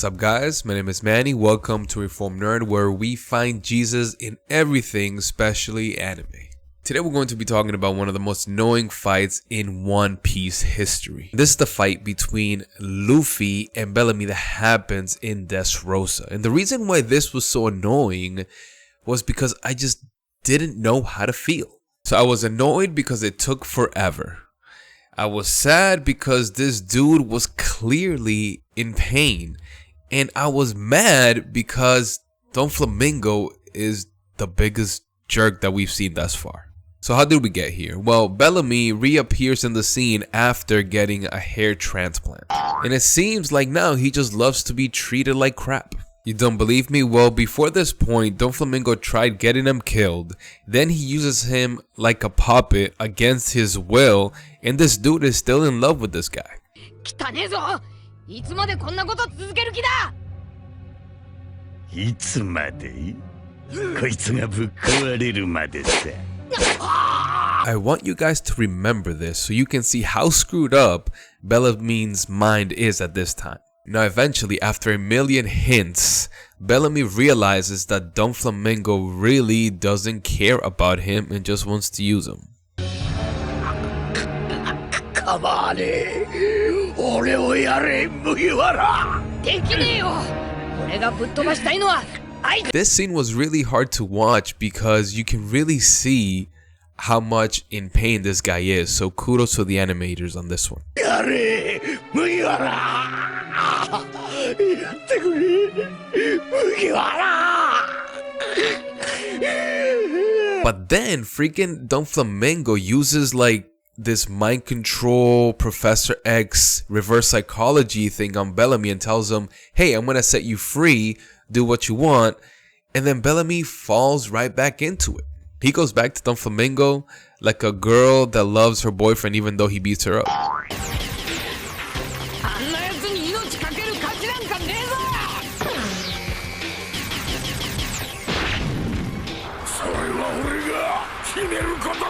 What's up guys, my name is Manny, welcome to Reformed Nerd, where we find Jesus in everything, especially anime. Today we're going to be talking about one of the most annoying fights in One Piece history. This is the fight between Luffy and Bellamy that happens in Dressrosa. And the reason why this was so annoying was because I just didn't know how to feel. So I was annoyed because it took forever. I was sad because this dude was clearly in pain. And I was mad because Don Flamingo is the biggest jerk that we've seen thus far. So how did we get here? Well, Bellamy reappears in the scene after getting a hair transplant. And it seems like now he just loves to be treated like crap. You don't believe me? Well, before this point, Don Flamingo tried getting him killed. Then he uses him like a puppet against his will. And this dude is still in love with this guy. いつまでこんなこと続ける気だ。いつまで？こいつがぶっ壊れるまでさ。I want you guys to remember this so you can see how screwed up Bellamy's mind is at this time. Now eventually, after a million hints, Bellamy realizes that Don Flamingo really doesn't care about him and just wants to use him. Come on, This scene was really hard to watch because you can really see how much in pain this guy is. So kudos to the animators on this one. But then freaking Don Flamingo uses like this mind control Professor X reverse psychology thing on Bellamy and tells him, hey, I'm gonna set you free, do what you want. And then Bellamy falls right back into it. He goes back to Don Flamingo like a girl that loves her boyfriend even though he beats her up.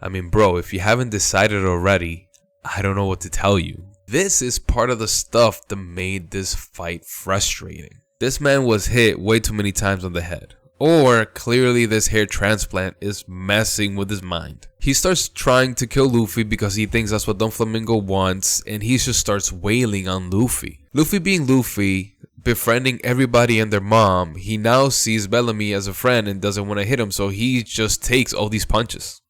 I mean, bro, if you haven't decided already, I don't know what to tell you. This is part of the stuff that made this fight frustrating. This man was hit way too many times on the head. Or clearly this hair transplant is messing with his mind. He starts trying to kill Luffy because he thinks that's what Don Flamingo wants, and he just starts wailing on Luffy. Luffy being Luffy, befriending everybody and their mom, he now sees Bellamy as a friend and doesn't want to hit him, so he just takes all these punches.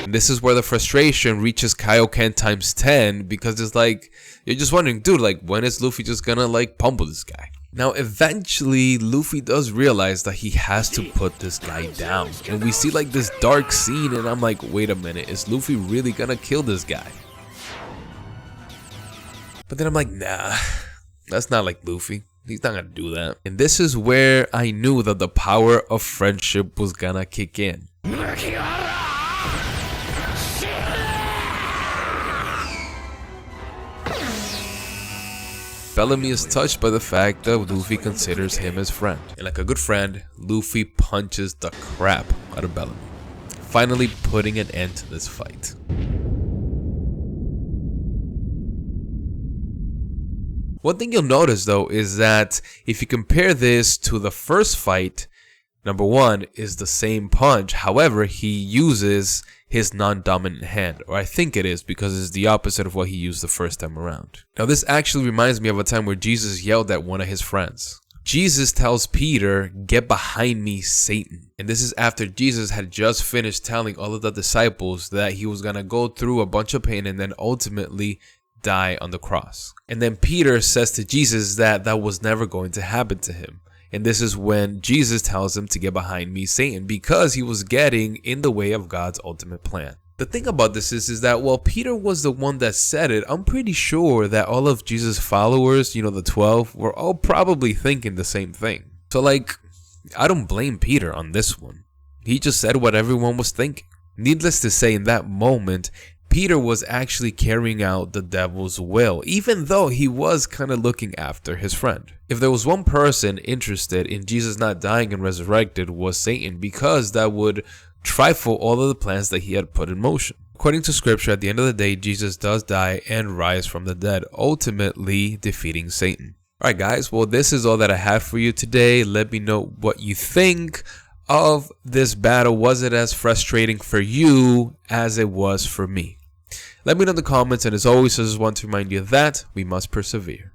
And this is where the frustration reaches Kaioken times 10 because it's like, you're just wondering, dude, like when is Luffy just gonna like pummel this guy? Now eventually Luffy does realize that he has to put this guy down. And we see like this dark scene and I'm like, wait a minute, is Luffy really gonna kill this guy? But then I'm like, nah, that's not like Luffy. He's not gonna do that. And this is where I knew that the power of friendship was gonna kick in. Bellamy is touched by the fact that Luffy considers him his friend. And like a good friend, Luffy punches the crap out of Bellamy, finally putting an end to this fight. One thing you'll notice though is that if you compare this to the first fight, number one is the same punch. However, he uses his non-dominant hand, or I think it is because it's the opposite of what he used the first time around. Now this actually reminds me of a time where Jesus yelled at one of his friends. Jesus tells Peter, get behind me, Satan. And this is after Jesus had just finished telling all of the disciples that he was gonna go through a bunch of pain and then ultimately die on the cross. And then Peter says to Jesus that that was never going to happen to him. And this is when Jesus tells him to get behind me, Satan, because he was getting in the way of God's ultimate plan. The thing about this is that while Peter was the one that said it, I'm pretty sure that all of Jesus' followers, you know, the 12, were all probably thinking the same thing. So like, I don't blame Peter on this one. He just said what everyone was thinking. Needless to say, in that moment, Peter was actually carrying out the devil's will, even though he was kind of looking after his friend. If there was one person interested in Jesus not dying and resurrected, was Satan, because that would trifle all of the plans that he had put in motion. According to scripture, at the end of the day, Jesus does die and rise from the dead, ultimately defeating Satan. Alright guys, well this is all that I have for you today. Let me know what you think of this battle. Was it as frustrating for you as it was for me? Let me know in the comments, and as always, I just want to remind you that we must persevere.